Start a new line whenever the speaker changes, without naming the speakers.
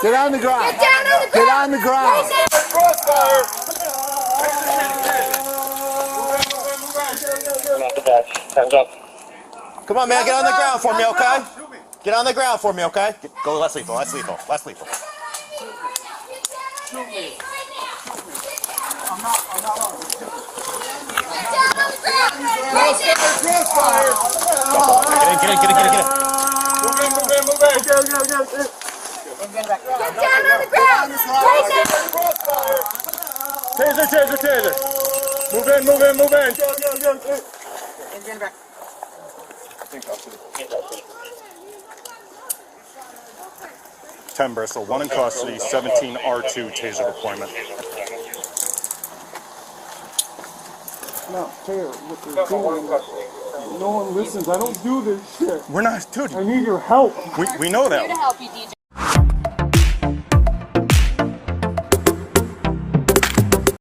Get on the ground.
Get down on the ground.
Get on the ground.
Crossfire.
Hands up.
Come on, man, get on the ground for me, okay? Get on the ground for me, okay? Go less lethal, less lethal, less lethal.
Crossfire.
Get in.
Move in.
Get down on the ground.
Crossfire. Taser. Move in.
Ten Bristol, 1 in custody, 17 R2 taser deployment.
Not fair what they're doing. No one listens. I don't do this shit.
We're not, dude.
I need your help.
We know that.
Here to help you, DJ.